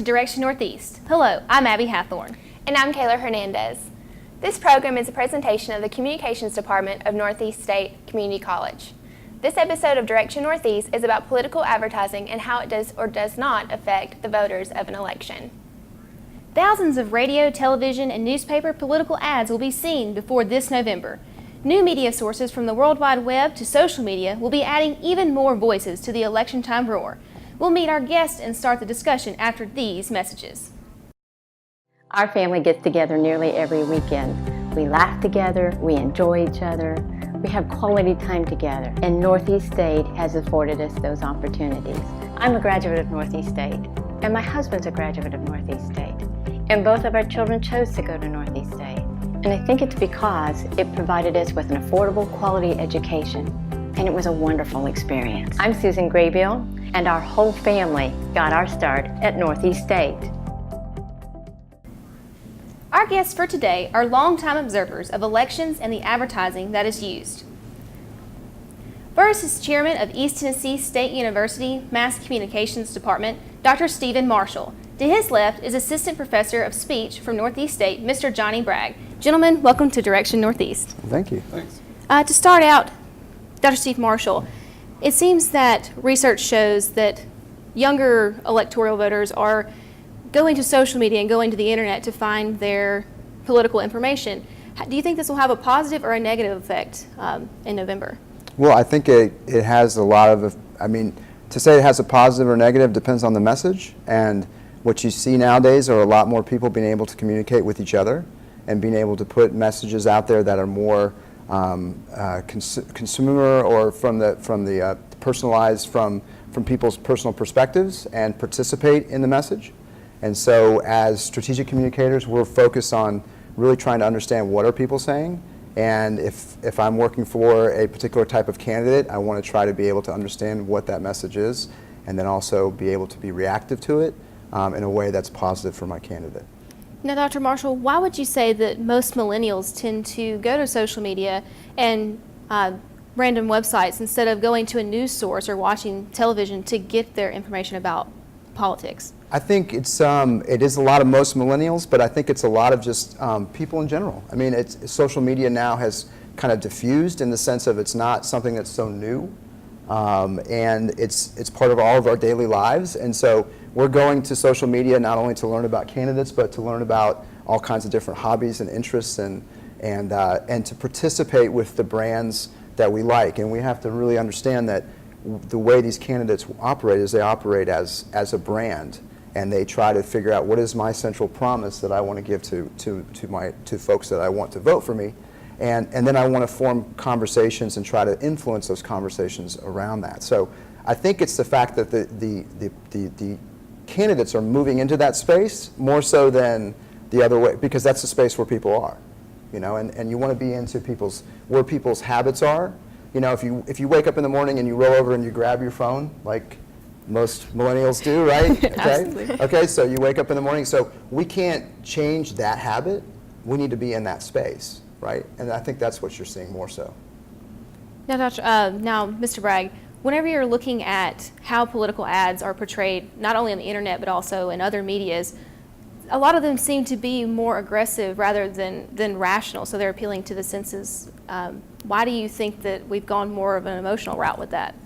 to Direction Northeast. Hello, I'm Abby HATHORN. And I'm KAYLA Hernandez. This program is a presentation of the Communications Department of Northeast State Community College. This episode of Direction Northeast is about political advertising and how it does or does not affect the voters of an election. Thousands of radio, television, and newspaper political ads will be seen before this November. New media sources from the World Wide Web to social media will be adding even more voices to the election time roar. We'll meet our guests and start the discussion after these messages. Our family gets together nearly every weekend. We laugh together, we enjoy each other, we have quality time together, and Northeast State has afforded us those opportunities. I'm a graduate of Northeast State, and my husband's a graduate of Northeast State, and both of our children chose to go to Northeast State. And I think it's because it provided us with an affordable, quality education, and it was a wonderful experience. I'm Susan Graybill, and our whole family got our start at Northeast State. Our guests for today are longtime observers of elections and the advertising that is used. First is Chairman of East Tennessee State University Mass Communications Department, Dr. Stephen Marshall. To his left is Assistant Professor of Speech from Northeast State, Mr. Johnny Bragg. Gentlemen, welcome to Direction Northeast. Thank you. Thanks. To start out, Dr. Steve Marshall, it seems that research shows that younger electoral voters are going to social media and going to the internet to find their political information. Do you think this will have a positive or a negative effect in November? Well, I think it has a lot of, to say it has a positive or negative depends on the message. And what you see nowadays are a lot more people being able to communicate with each other and being able to put messages out there that are more consumer or from the personalized from people's personal perspectives and participate in the message. And so as strategic communicators, we're focused on really trying to understand what are people saying. And if I'm working for a particular type of candidate, I want to try to be able to understand what that message is and then also be able to be reactive to it in a way that's positive for my candidate. Now, Dr. Marshall, why would you say that most millennials tend to go to social media and random websites instead of going to a news source or watching television to get their information about politics? I think it is a lot of most millennials, but I think it's a lot of just people in general. I mean, social media now has kind of diffused in the sense of it's not something that's so new, and it's part of all of our daily lives. And so we're going to social media not only to learn about candidates, but to learn about all kinds of different hobbies and interests, and to participate with the brands that we like. And we have to really understand that the way these candidates operate is they operate as a brand. And they try to figure out what is my central promise that I want to give to folks that I want to vote for me, and then I want to form conversations and try to influence those conversations around that. So I think it's the fact that the candidates are moving into that space more so than the other way, because that's the space where people are, and you want to be into where people's habits are. If you wake up in the morning and you roll over and you grab your phone, like most millennials do, right? Absolutely. Okay, so you wake up in the morning. So we can't change that habit. We need to be in that space, right? And I think that's what you're seeing more so. Now, Mr. Bragg, whenever you're looking at how political ads are portrayed, not only on the internet but also in other medias, a lot of them seem to be more aggressive rather than rational, so they're appealing to the senses. Why do you think that we've gone more of an emotional route with that?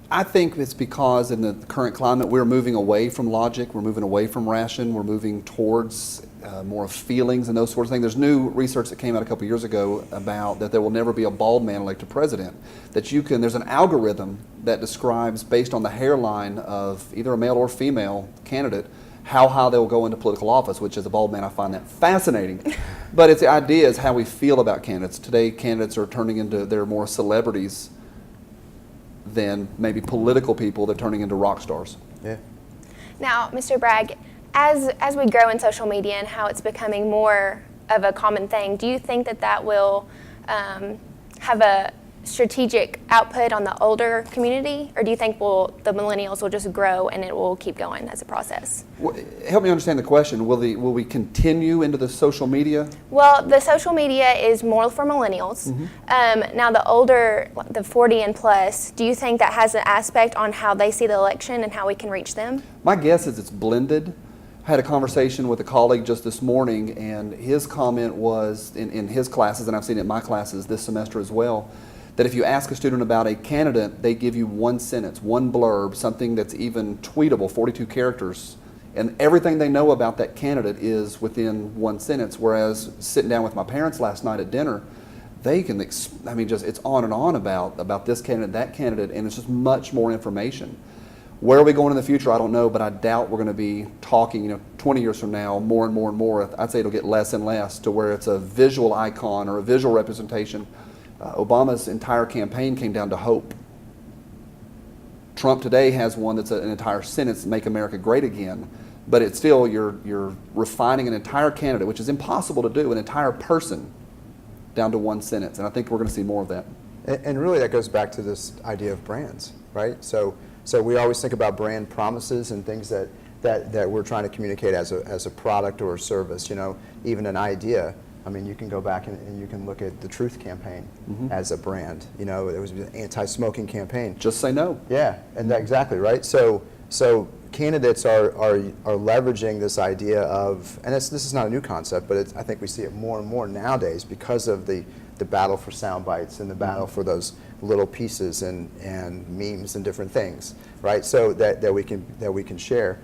I think it's because in the current climate we're moving away from logic, we're moving away from ration, we're moving towards more of feelings and those sorts of things. There's new research that came out a couple years ago about that there will never be a bald man elected president. There's an algorithm that describes, based on the hairline of either a male or female candidate, how high they will go into political office, which as a bald man I find that fascinating. But the idea is how we feel about candidates. Today candidates are turning into, they're more celebrities than maybe political people. They're turning into rock stars. Yeah. Now, Mr. Bragg, as we grow in social media and how it's becoming more of a common thing, do you think that will have a strategic output on the older community, or do you think the millennials will just grow and it will keep going as a process? Help me understand the question. Will we continue into the social media? Well, the social media is more for millennials. Now the older, the 40 and plus, do you think that has an aspect on how they see the election and how we can reach them? My guess is it's blended. I had a conversation with a colleague just this morning, and his comment was, in his classes, and I've seen it in my classes this semester as well, that if you ask a student about a candidate, they give you one sentence, one blurb, something that's even tweetable, 42 characters, and everything they know about that candidate is within one sentence. Whereas sitting down with my parents last night at dinner, they can, it's on and on about this candidate, that candidate, and it's just much more information. Where are we going in the future? I don't know, but I doubt we're going to be talking, 20 years from now, more and more and more. I'd say it'll get less and less to where it's a visual icon or a visual representation. Obama's entire campaign came down to hope. Trump today has one that's an entire sentence, "Make America Great Again," but it's still, you're refining an entire candidate, which is impossible to do, an entire person, down to one sentence, and I think we're going to see more of that. And really that goes back to this idea of brands, right? So we always think about brand promises and things that we're trying to communicate as a product or a service, even an idea. I mean, you can go back and you can look at the Truth campaign as a brand. It was an anti-smoking campaign. Just say no. Yeah, and exactly, right? So candidates are leveraging this idea of, and this is not a new concept, but I think we see it more and more nowadays because of the battle for sound bites and the battle for those little pieces and memes and different things, right? So that we can share.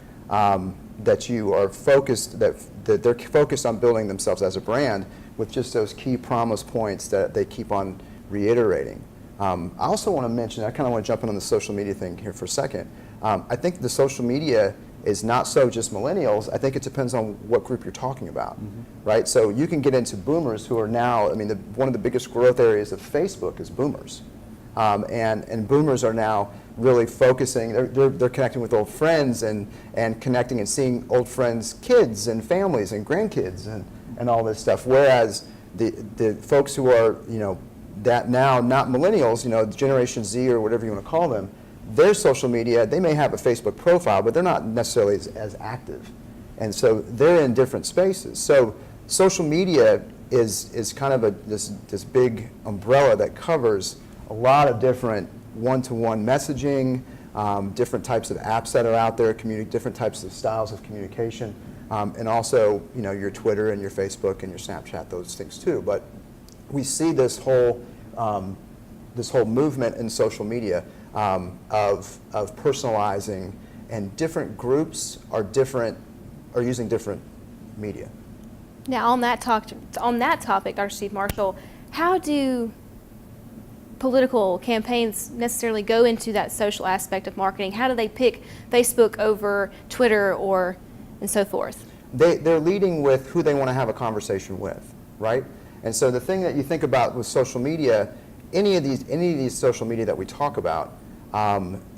That you are focused, that they're focused on building themselves as a brand with just those key promise points that they keep on reiterating. I also want to mention, I kind of want to jump in on the social media thing here for a second. I think the social media is not so just millennials. I think it depends on what group you're talking about, right? So you can get into boomers who are now, one of the biggest growth areas of Facebook is boomers. And boomers are now really focusing, they're connecting with old friends and connecting and seeing old friends' kids and families and grandkids and all this stuff. Whereas the folks who are, that now not millennials, Generation Z or whatever you want to call them, their social media, they may have a Facebook profile, but they're not necessarily as active. And so they're in different spaces. So social media is kind of this big umbrella that covers a lot of different one-to-one messaging, different types of apps that are out there, different types of styles of communication, and also your Twitter and your Facebook and your Snapchat, those things too. But we see this whole movement in social media of personalizing, and different groups are using different media. Now, on that topic, Dr. Steve Marshall, how do political campaigns necessarily go into that social aspect of marketing? How do they pick Facebook over Twitter and so forth? They're leading with who they want to have a conversation with, right? And so the thing that you think about with social media, any of these social media that we talk about,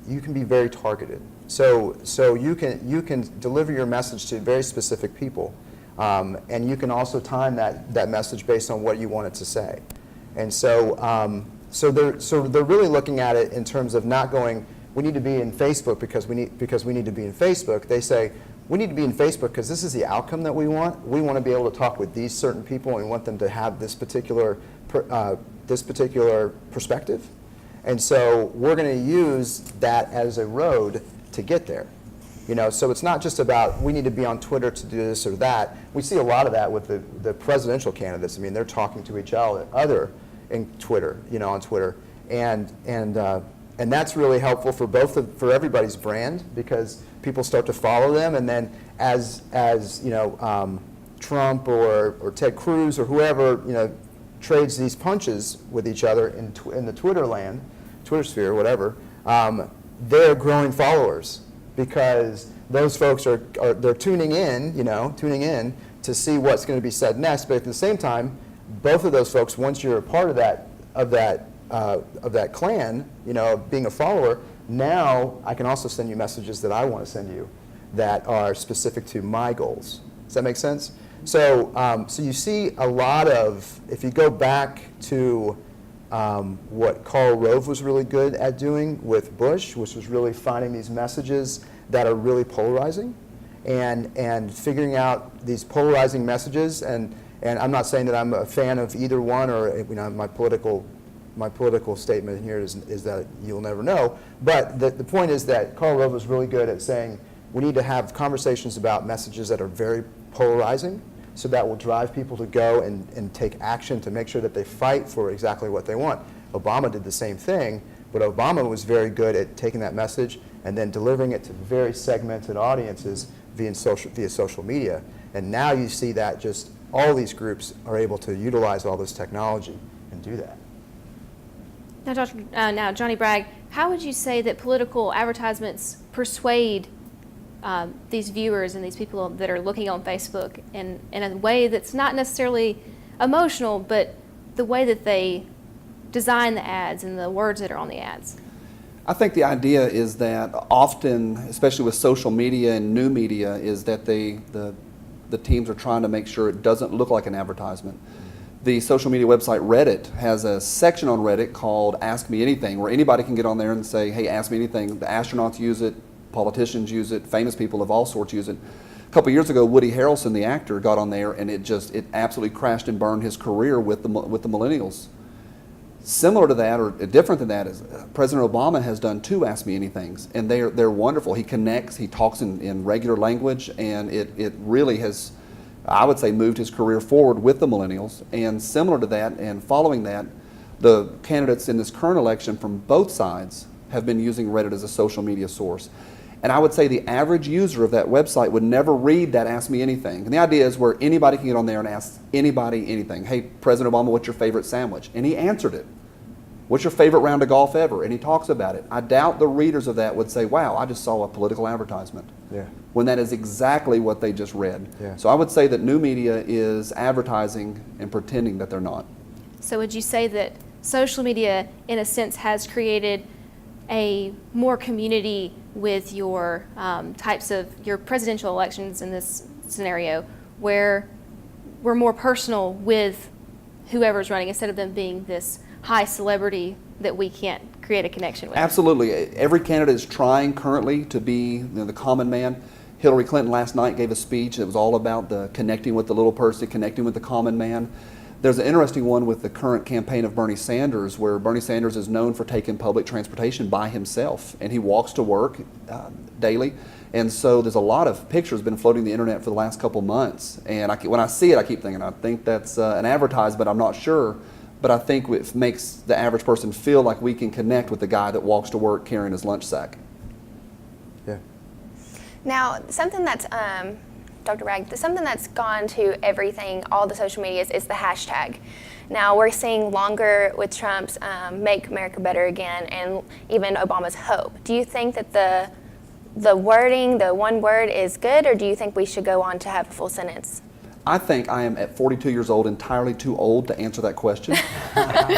you can be very targeted. So you can deliver your message to very specific people, and you can also time that message based on what you want it to say. And so they're really looking at it in terms of not going, we need to be in Facebook because we need to be in Facebook. They say, we need to be in Facebook because this is the outcome that we want. We want to be able to talk with these certain people, and we want them to have this particular perspective. And so we're going to use that as a road to get there. So it's not just about we need to be on Twitter to do this or that. We see a lot of that with the presidential candidates. They're talking to each other in Twitter, on Twitter, and that's really helpful for everybody's brand, because people start to follow them, and then as Trump or Ted Cruz or whoever trades these punches with each other in the Twitter sphere, whatever, they're growing followers, because those folks they're tuning in to see what's going to be said next. But at the same time, both of those folks, once you're a part of that clan, being a follower, now I can also send you messages that I want to send you that are specific to my goals. Does that make sense? So you see a lot of, if you go back to what Karl Rove was really good at doing with Bush, which was really finding these messages that are really polarizing, and figuring out these polarizing messages. And I'm not saying that I'm a fan of either one, or my political statement here is that you'll never know. But the point is that Karl Rove was really good at saying we need to have conversations about messages that are very polarizing, so that will drive people to go and take action to make sure that they fight for exactly what they want. Obama did the same thing, but Obama was very good at taking that message and then delivering it to very segmented audiences via social media. And now you see that just all these groups are able to utilize all this technology and do that. Now, Johnny Bragg, how would you say that political advertisements persuade these viewers and these people that are looking on Facebook in a way that's not necessarily emotional, but the way that they design the ads and the words that are on the ads? I think the idea is that often, especially with social media and new media, is that the teams are trying to make sure it doesn't look like an advertisement. The social media website Reddit has a section on Reddit called Ask Me Anything, where anybody can get on there and say, hey, ask me anything. The astronauts use it, politicians use it, famous people of all sorts use it. A couple years ago, Woody Harrelson, the actor, got on there, and it absolutely crashed and burned his career with the millennials. Similar to that, or different than that, is President Obama has done 2 Ask Me Anythings, and they're wonderful. He connects, he talks in regular language, and it really has, I would say, moved his career forward with the millennials. And similar to that, and following that, the candidates in this current election from both sides have been using Reddit as a social media source. And I would say the average user of that website would never read that Ask Me Anything. And the idea is where anybody can get on there and ask anybody anything. Hey, President Obama, what's your favorite sandwich? And he answered it. What's your favorite round of golf ever? And he talks about it. I doubt the readers of that would say, wow, I just saw a political advertisement. Yeah. When that is exactly what they just read. Yeah. So I would say that new media is advertising and pretending that they're not. So would you say that social media, in a sense, has created a more community with your types of your presidential elections in this scenario, where we're more personal with whoever's running instead of them being this high celebrity that we can't create a connection with? Absolutely. Every candidate is trying currently to be the common man. Hillary Clinton last night gave a speech that was all about the connecting with the little person, connecting with the common man. There's an interesting one with the current campaign of Bernie Sanders, where Bernie Sanders is known for taking public transportation by himself, and he walks to work daily. And so there's a lot of pictures been floating the internet for the last couple months. And when I see it, I keep thinking, I think that's an advertisement, I'm not sure. But I think it makes the average person feel like we can connect with the guy that walks to work carrying his lunch sack. Yeah. Now, something that's, Dr. Bragg, something that's gone to everything, all the social medias, is the hashtag. Now, we're seeing longer with Trump's Make America Better Again, and even Obama's Hope. Do you think that the wording, the one word, is good, or do you think we should go on to have a full sentence? I think I am, at 42 years old, entirely too old to answer that question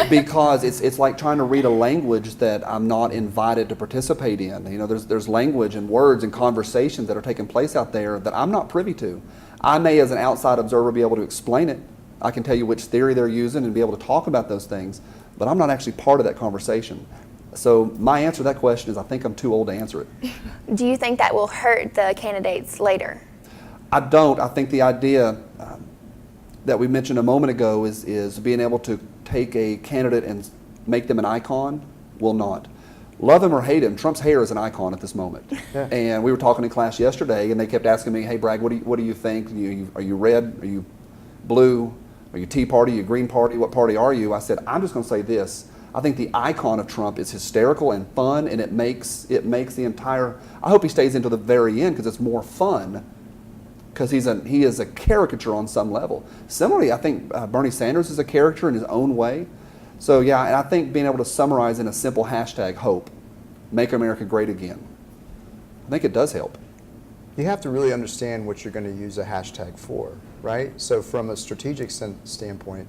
because it's like trying to read a language that I'm not invited to participate in. You know, there's language and words and conversations that are taking place out there that I'm not privy to. I may, as an outside observer, be able to explain it. I can tell you which theory they're using and be able to talk about those things, but I'm not actually part of that conversation. So my answer to that question is I think I'm too old to answer it. Do you think that will hurt the candidates later? I don't. I think the idea that we mentioned a moment ago is being able to take a candidate and make them an icon will not. Love him or hate him, Trump's hair is an icon at this moment. Yeah. And we were talking in class yesterday, and they kept asking me, hey, Bragg, what do you think? Are you red? Are you blue? Are you Tea Party? Are you Green Party? What party are you? I said, I'm just going to say this. I think the icon of Trump is hysterical and fun, and it makes the entire, I hope he stays until the very end because it's more fun, because he is a caricature on some level. Similarly, I think Bernie Sanders is a caricature in his own way. So yeah, and I think being able to summarize in a simple hashtag, hope, make America great again, I think it does help. You have to really understand what you're going to use a hashtag for, right? So from a strategic standpoint,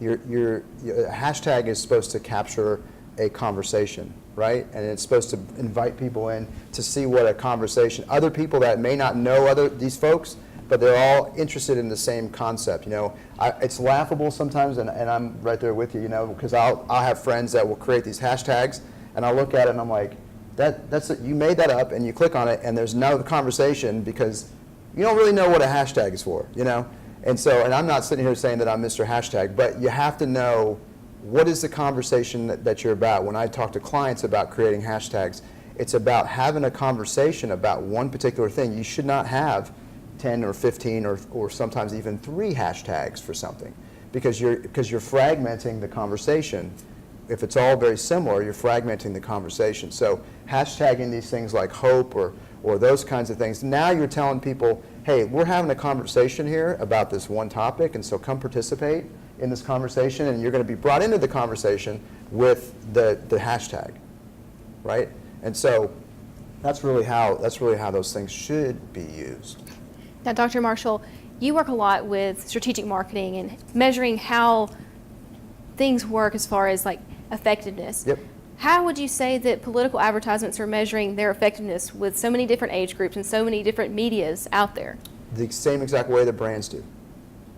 a hashtag is supposed to capture a conversation, right? And it's supposed to invite people in to see what a conversation, other people that may not know these folks, but they're all interested in the same concept. You know, it's laughable sometimes, and I'm right there with you, you know, because I'll have friends that will create these hashtags, and I'll look at it and I'm like, you made that up, and you click on it, and there's no conversation because you don't really know what a hashtag is for, you know? And I'm not sitting here saying that I'm Mr. Hashtag, but you have to know what is the conversation that you're about. When I talk to clients about creating hashtags, it's about having a conversation about one particular thing. You should not have 10 or 15 or sometimes even 3 hashtags for something because you're fragmenting the conversation. If it's all very similar, you're fragmenting the conversation. So hashtagging these things like hope or those kinds of things, now you're telling people, hey, we're having a conversation here about this one topic, and so come participate in this conversation, and you're going to be brought into the conversation with the hashtag, right? And so that's really how those things should be used. Now, Dr. Marshall, you work a lot with strategic marketing and measuring how things work as far as like effectiveness. Yep. How would you say that political advertisements are measuring their effectiveness with so many different age groups and so many different medias out there? The same exact way that brands do.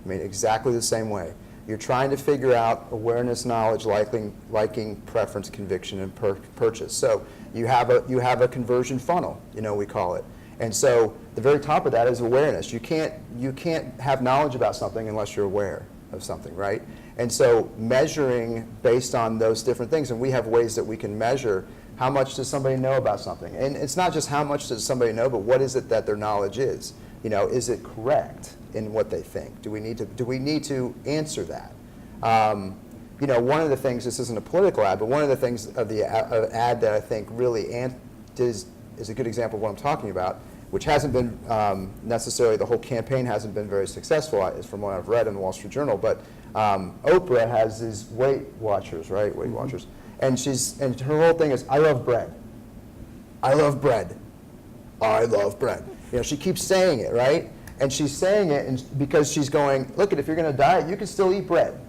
I mean, exactly the same way. You're trying to figure out awareness, knowledge, liking, preference, conviction, and purchase. So you have a conversion funnel, you know, we call it. And so the very top of that is awareness. You can't have knowledge about something unless you're aware of something, right? And so measuring based on those different things, and we have ways that we can measure how much does somebody know about something. And it's not just how much does somebody know, but what is it that their knowledge is. You know, is it correct in what they think? Do we need to answer that? You know, one of the things, this isn't a political ad, but one of the things of the ad that I think really is a good example of what I'm talking about, which hasn't been necessarily, the whole campaign hasn't been very successful, is from what I've read in the Wall Street Journal, but Oprah has these Weight Watchers, right? Weight Watchers. And her whole thing is, I love bread. I love bread. I love bread. You know, she keeps saying it, right? And she's saying it because she's going, look, if you're going to diet, you can still eat bread.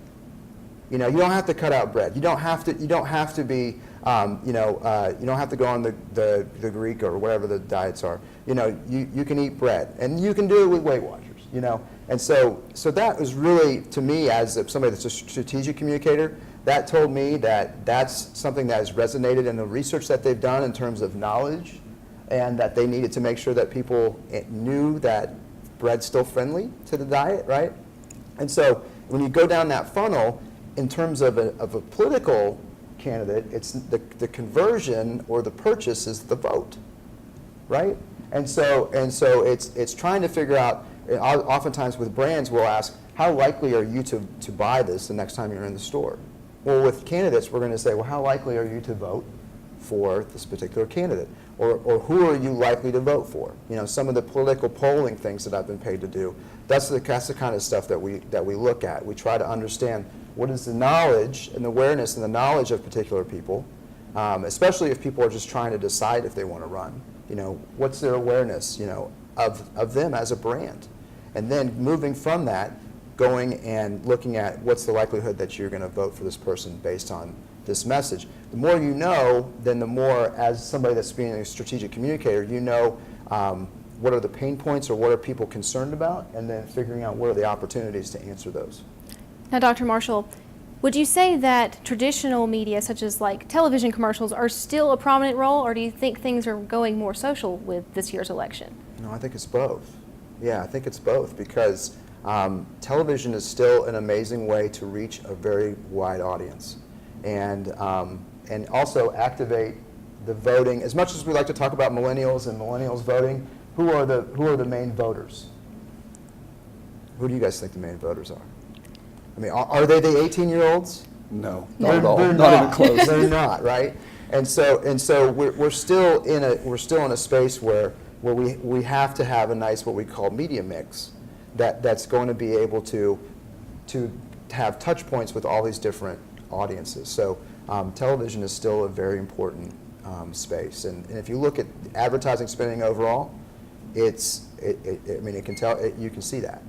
You know, you don't have to cut out bread. You don't have to be, you don't have to go on the Greek or whatever the diets are. You know, you can eat bread, and you can do it with Weight Watchers. You know, and so that was really, to me, as somebody that's a strategic communicator, that told me that that's something that has resonated in the research that they've done in terms of knowledge, and that they needed to make sure that people knew that bread's still friendly to the diet, right? And so when you go down that funnel, in terms of a political candidate, it's the conversion or the purchase is the vote, right? And so it's trying to figure out. Oftentimes with brands, we'll ask, how likely are you to buy this the next time you're in the store? Well, with candidates, we're going to say, well, how likely are you to vote for this particular candidate? Or who are you likely to vote for? You know, some of the political polling things that I've been paid to do, that's the kind of stuff that we look at. We try to understand what is the knowledge and the awareness and the knowledge of particular people, especially if people are just trying to decide if they want to run. You know, what's their awareness, you know, of them as a brand? And then moving from that, going and looking at what's the likelihood that you're going to vote for this person based on this message. The more you know, then the more, as somebody that's being a strategic communicator, you know what are the pain points or what are people concerned about, and then figuring out what are the opportunities to answer those. Now, Dr. Marshall, would you say that traditional media, such as like television commercials, are still a prominent role, or do you think things are going more social with this year's election? No, I think it's both. Yeah, I think it's both, because television is still an amazing way to reach a very wide audience, and also activate the voting. As much as we like to talk about millennials and millennials voting, who are the main voters? Who do you guys think the main voters are? I mean, are they the 18-year-olds? No, not at all. They're not even close. They're not, right? And so we're still in a space where we have to have a nice, what we call, media mix that's going to be able to have touch points with all these different audiences. So television is still a very important space, and if you look at advertising spending overall, you can see that.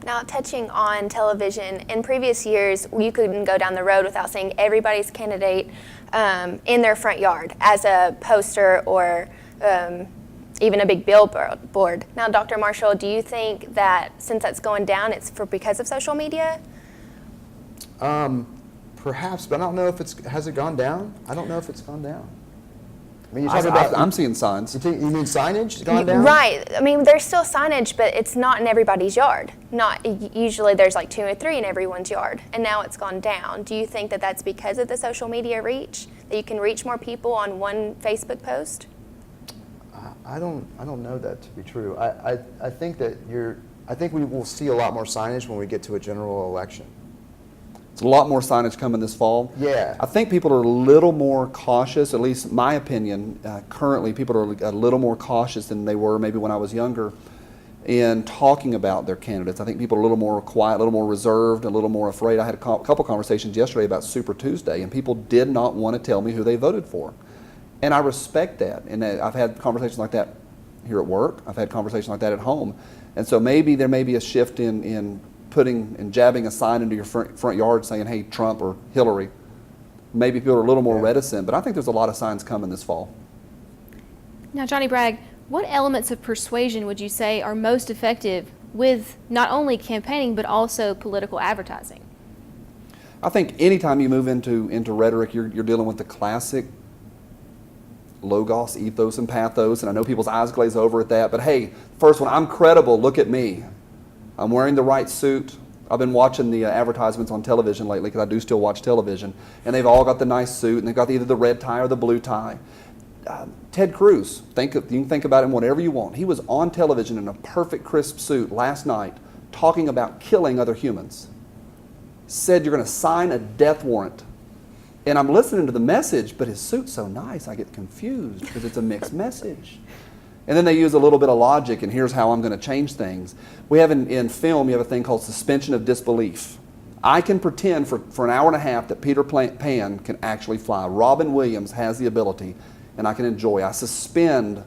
Now, touching on television, in previous years, you couldn't go down the road without seeing everybody's candidate in their front yard as a poster or even a big billboard. Now, Dr. Marshall, do you think that since that's going down, it's because of social media? Perhaps, but I don't know if has it gone down? I don't know if it's gone down. I mean, you're I, talking about, I'm seeing signs. you mean signage gone down? Right. I mean, there's still signage, but it's not in everybody's yard. Usually there's like 2 or 3 in everyone's yard, and now it's gone down. Do you think that that's because of the social media reach, that you can reach more people on one Facebook post? I don't know that to be true. I think that I think we will see a lot more signage when we get to a general election. It's a lot more signage coming this fall. Yeah. I think people are a little more cautious, at least my opinion. Currently, people are a little more cautious than they were maybe when I was younger in talking about their candidates. I think people are a little more quiet, a little more reserved, a little more afraid. I had a couple conversations yesterday about Super Tuesday, and people did not want to tell me who they voted for. And I respect that. And I've had conversations like that here at work. I've had conversations like that at home. And so maybe there may be a shift in putting and jabbing a sign into your front yard saying, hey, Trump or Hillary. Maybe people are a little more reticent, but I think there's a lot of signs coming this fall. Now, Johnny Bragg, what elements of persuasion would you say are most effective with not only campaigning but also political advertising? I think anytime you move into rhetoric, you're dealing with the classic logos, ethos, and pathos, and I know people's eyes glaze over at that, but hey, first one, I'm credible, look at me. I'm wearing the right suit. I've been watching the advertisements on television lately because I do still watch television, and they've all got the nice suit, and they've got either the red tie or the blue tie. Ted Cruz, you can think about him whatever you want. He was on television in a perfect crisp suit last night talking about killing other humans. Said you're going to sign a death warrant. And I'm listening to the message, but his suit's so nice, I get confused because it's a mixed message. And then they use a little bit of logic, and here's how I'm going to change things. We have in film, you have a thing called suspension of disbelief. I can pretend for an hour and a half that Peter Pan can actually fly. Robin Williams has the ability, and I can enjoy. I suspend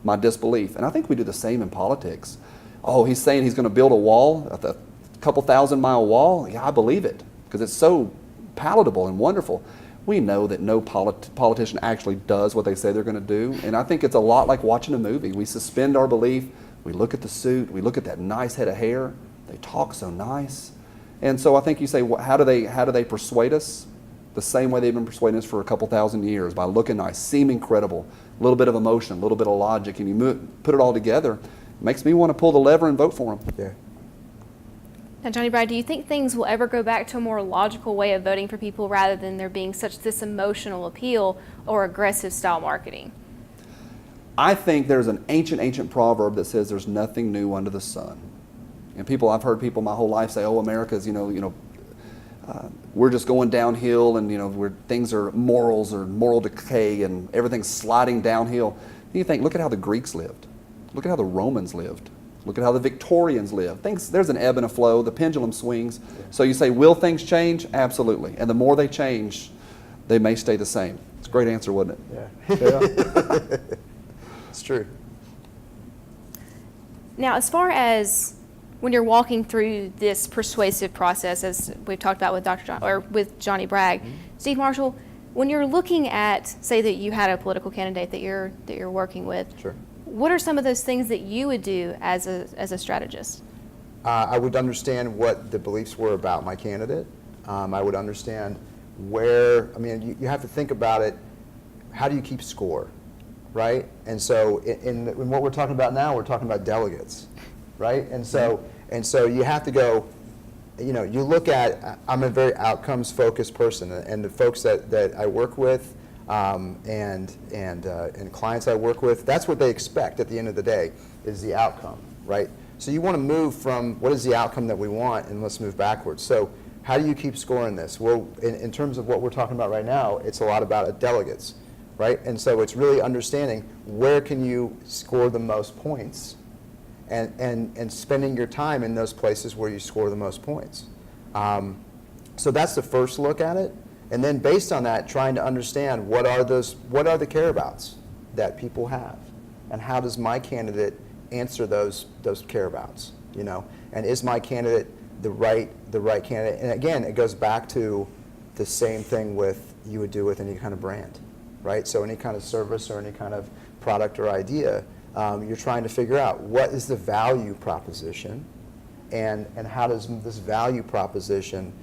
my disbelief. And I think we do the same in politics. Oh, he's saying he's going to build a wall, a couple 1,000-mile wall. Yeah, I believe it because it's so palatable and wonderful. We know that no politician actually does what they say they're going to do. And I think it's a lot like watching a movie. We suspend our belief. We look at the suit. We look at that nice head of hair. They talk so nice. And so I think you say, how do they persuade us? The same way they've been persuading us for a couple 1,000 years, by looking nice, seeming credible, a little bit of emotion, a little bit of logic, and you put it all together. It makes me want to pull the lever and vote for them. Yeah. Now, Johnny Bragg, do you think things will ever go back to a more logical way of voting for people rather than there being such this emotional appeal or aggressive style marketing? I think there's an ancient proverb that says there's nothing new under the sun. And I've heard people my whole life say, oh, America's, we're just going downhill, and things are morals or moral decay, and everything's sliding downhill. And you think, look at how the Greeks lived. Look at how the Romans lived. Look at how the Victorians lived. There's an ebb and a flow. The pendulum swings. So you say, will things change? Absolutely. And the more they change, they may stay the same. It's a great answer, wasn't it? Yeah. It's true. Now, as far as when you're walking through this persuasive process, as we've talked about with Johnny Bragg, Steve Marshall, when you're looking at, say that you had a political candidate that you're working with, Sure. what are some of those things that you would do as a strategist? I would understand what the beliefs were about my candidate. I would understand you have to think about it, how do you keep score, right? And so in what we're talking about now, we're talking about delegates, right? And so you have to go, you look at, I'm a very outcomes focused person, and the folks that I work with, and clients I work with, that's what they expect at the end of the day, is the outcome, right? So you want to move from what is the outcome that we want, and let's move backwards. So how do you keep scoring this? Well, in terms of what we're talking about right now, it's a lot about delegates, right? And so it's really understanding where can you score the most points, and spending your time in those places where you score the most points. So that's the first look at it. And then based on that, trying to understand what are the care-abouts that people have, and how does my candidate answer those care-abouts, and is my candidate the right candidate? And again, it goes back to the same thing you would do with any kind of brand, right? So any kind of service or any kind of product or idea, you're trying to figure out what is the value proposition, and how does this value proposition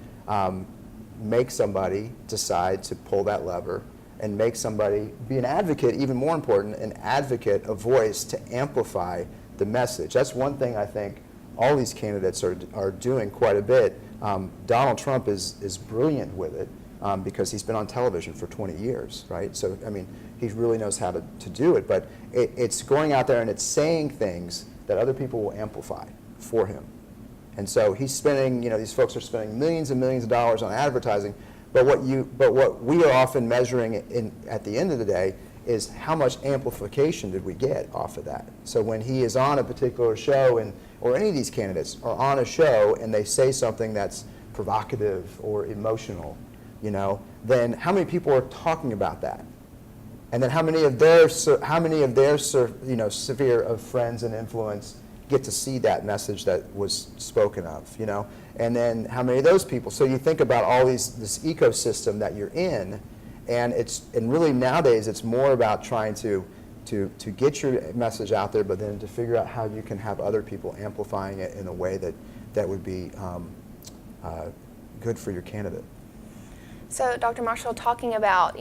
make somebody decide to pull that lever and make somebody be an advocate, even more important, an advocate, a voice to amplify the message. That's one thing I think all these candidates are doing quite a bit. Donald Trump is brilliant with it because he's been on television for 20 years, right? So, I mean, he really knows how to do it, but it's going out there and it's saying things that other people will amplify for him. And so he's spending, these folks are spending millions and millions of dollars on advertising, but what we are often measuring at the end of the day is how much amplification did we get off of that. So when he is on a particular show, or any of these candidates are on a show and they say something that's provocative or emotional, then how many people are talking about that? And then how many of their sphere of friends and influence get to see that message that was spoken of, And then how many of those people? So you think about all this ecosystem that you're in, and really nowadays it's more about trying to get your message out there, but then to figure out how you can have other people amplifying it in a way that would be good for your candidate. So, Dr. Marshall, talking about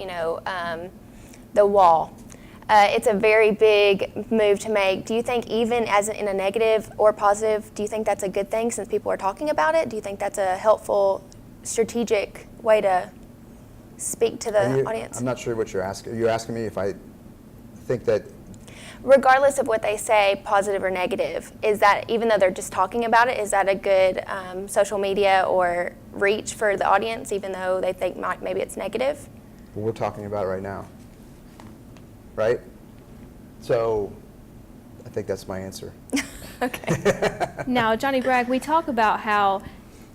the wall. It's a very big move to make. Do you think, even as in a negative or positive, do you think that's a good thing since people are talking about it? Do you think that's a helpful, strategic way to speak to the audience? I'm not sure what you're asking. You're asking me if I think that... Regardless of what they say, positive or negative, is that, even though they're just talking about it, is that a good social media or reach for the audience, even though they think maybe it's negative? Well, we're talking about it right now. Right? So I think that's my answer. Okay. Now, Johnny Bragg, we talk about how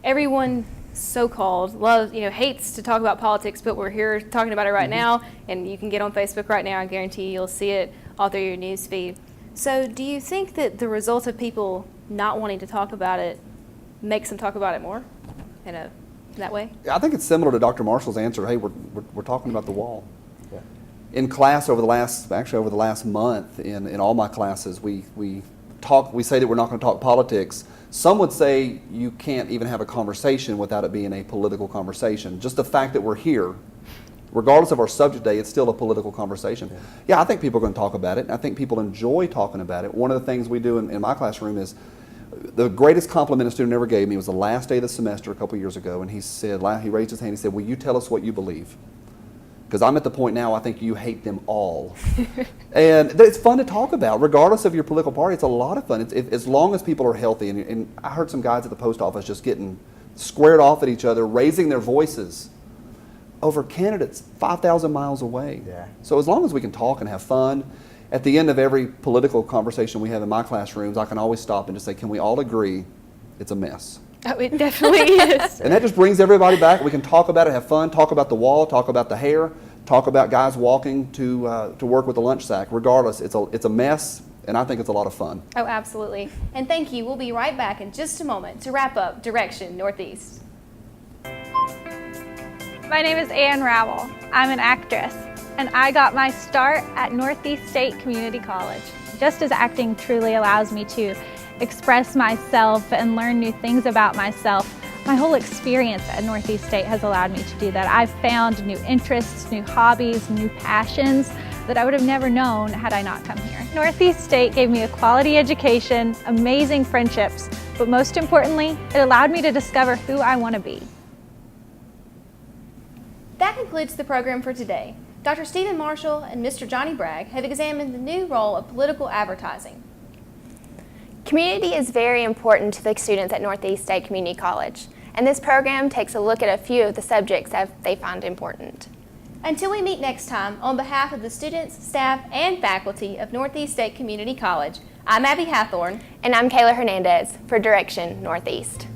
everyone so-called loves, hates to talk about politics, but we're here talking about it right now, and you can get on Facebook right now. I guarantee you'll see it all through your news feed. So do you think that the result of people not wanting to talk about it makes them talk about it more in that way? I think it's similar to Dr. Marshall's answer. Hey, we're talking about the wall. Yeah. In class over the last month, in all my classes, we say that we're not going to talk politics. Some would say you can't even have a conversation without it being a political conversation. Just the fact that we're here, regardless of our subject day, it's still a political conversation. Yeah, I think people are going to talk about it, and I think people enjoy talking about it. One of the things we do in my classroom is, the greatest compliment a student ever gave me was the last day of the semester a couple years ago, and he raised his hand, he said, "Will you tell us what you believe? Because I'm at the point now I think you hate them all." And it's fun to talk about, regardless of your political party. It's a lot of fun. As long as people are healthy. And I heard some guys at the post office just getting squared off at each other, raising their voices over candidates 5,000 miles away. Yeah. So as long as we can talk and have fun, at the end of every political conversation we have in my classrooms, I can always stop and just say, can we all agree it's a mess? Oh, it definitely is. And that just brings everybody back. We can talk about it, have fun, talk about the wall, talk about the hair, talk about guys walking to work with a lunch sack. Regardless, it's a mess, and I think it's a lot of fun. Oh, absolutely. And thank you. We'll be right back in just a moment to wrap up Direction Northeast. My name is Ann Rowell. I'm an actress, and I got my start at Northeast State Community College. Just as acting truly allows me to express myself and learn new things about myself, my whole experience at Northeast State has allowed me to do that. I've found new interests, new hobbies, new passions that I would have never known had I not come here. Northeast State gave me a quality education, amazing friendships, but most importantly, it allowed me to discover who I want to be. That concludes the program for today. Dr. Stephen Marshall and Mr. Johnny Bragg have examined the new role of political advertising. Community is very important to the students at Northeast State Community College, and this program takes a look at a few of the subjects that they find important. Until we meet next time, on behalf of the students, staff, and faculty of Northeast State Community College, I'm Abby Hathorn. And I'm KAYLA Hernandez for Direction Northeast.